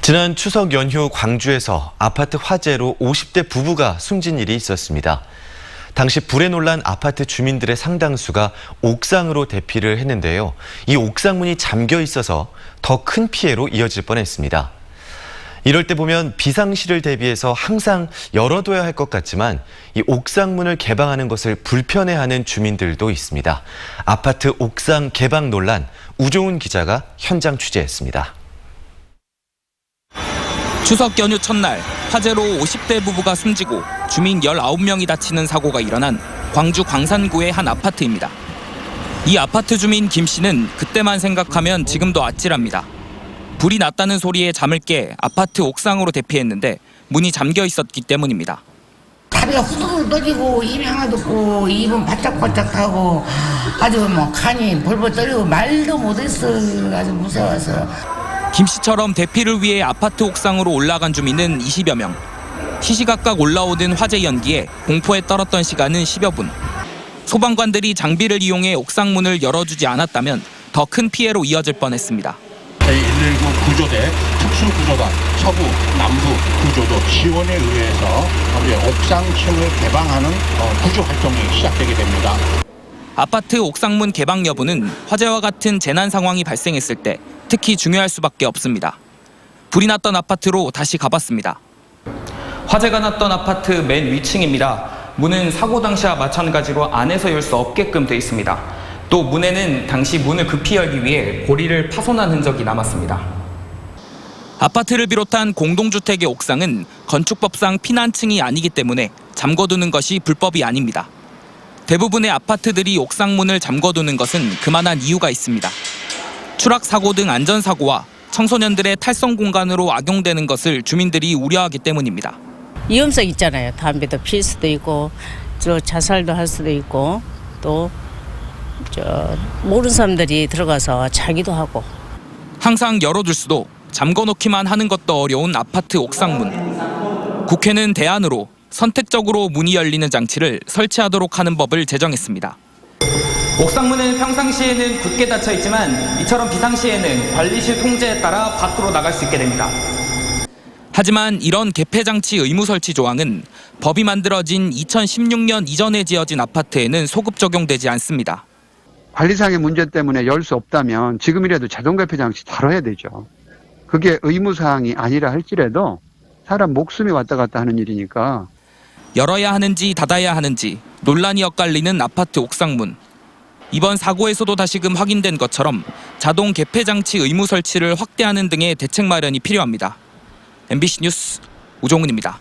지난 추석 연휴 광주에서 아파트 화재로 50대 부부가 숨진 일이 있었습니다. 당시 불에 놀란 아파트 주민들의 상당수가 옥상으로 대피를 했는데요. 이 옥상 문이 잠겨 있어서 더 큰 피해로 이어질 뻔했습니다. 이럴 때 보면 비상시를 대비해서 항상 열어둬야 할 것 같지만 이 옥상 문을 개방하는 것을 불편해하는 주민들도 있습니다. 아파트 옥상 개방 논란, 우종훈 기자가 현장 취재했습니다. 추석 연휴 첫날 화재로 50대 부부가 숨지고 주민 19명이 다치는 사고가 일어난 광주 광산구의 한 아파트입니다. 이 아파트 주민 김 씨는 그때만 생각하면 지금도 아찔합니다. 불이 났다는 소리에 잠을 깨 아파트 옥상으로 대피했는데 문이 잠겨 있었기 때문입니다. 다리가 후두둑 떠지고 입이 하나 돋고 입은 바짝바짝 타고 아주 간이 벌벌 떨리고 말도 못했어. 아주 무서워서. 김 씨처럼 대피를 위해 아파트 옥상으로 올라간 주민은 20여 명. 시시각각 올라오던 화재 연기에 공포에 떨었던 시간은 10여 분. 소방관들이 장비를 이용해 옥상 문을 열어주지 않았다면 더 큰 피해로 이어질 뻔했습니다. 제119 구조대 특수구조단 서부, 남부 구조도 지원에 의해서 옥상층을 개방하는 구조 활동이 시작되게 됩니다. 아파트 옥상문 개방 여부는 화재와 같은 재난 상황이 발생했을 때 특히 중요할 수밖에 없습니다. 불이 났던 아파트로 다시 가봤습니다. 화재가 났던 아파트 맨 위층입니다. 문은 사고 당시와 마찬가지로 안에서 열 수 없게끔 돼 있습니다. 또 문에는 당시 문을 급히 열기 위해 고리를 파손한 흔적이 남았습니다. 아파트를 비롯한 공동주택의 옥상은 건축법상 피난층이 아니기 때문에 잠궈두는 것이 불법이 아닙니다. 대부분의 아파트들이 옥상문을 잠궈두는 것은 그만한 이유가 있습니다. 추락 사고 등 안전사고와 청소년들의 탈성 공간으로 악용되는 것을 주민들이 우려하기 때문입니다. 위험성 있잖아요. 담배도 필 수도 있고, 자살도 할 수도 있고, 또 모르는 사람들이 들어가서 자기도 하고. 항상 열어둘 수도 잠궈놓기만 하는 것도 어려운 아파트 옥상문. 국회는 대안으로 선택적으로 문이 열리는 장치를 설치하도록 하는 법을 제정했습니다. 옥상문은 평상시에는 굳게 닫혀 있지만 이처럼 비상시에는 관리실 통제에 따라 밖으로 나갈 수 있게 됩니다. 하지만 이런 개폐 장치 의무 설치 조항은 법이 만들어진 2016년 이전에 지어진 아파트에는 소급 적용되지 않습니다. 관리상의 문제 때문에 열 수 없다면 지금이라도 자동 개폐 장치 다뤄야 되죠. 그게 의무사항이 아니라 할지라도 사람 목숨이 왔다 갔다 하는 일이니까. 열어야 하는지 닫아야 하는지 논란이 엇갈리는 아파트 옥상문. 이번 사고에서도 다시금 확인된 것처럼 자동 개폐 장치 의무 설치를 확대하는 등의 대책 마련이 필요합니다. MBC 뉴스 우종훈입니다.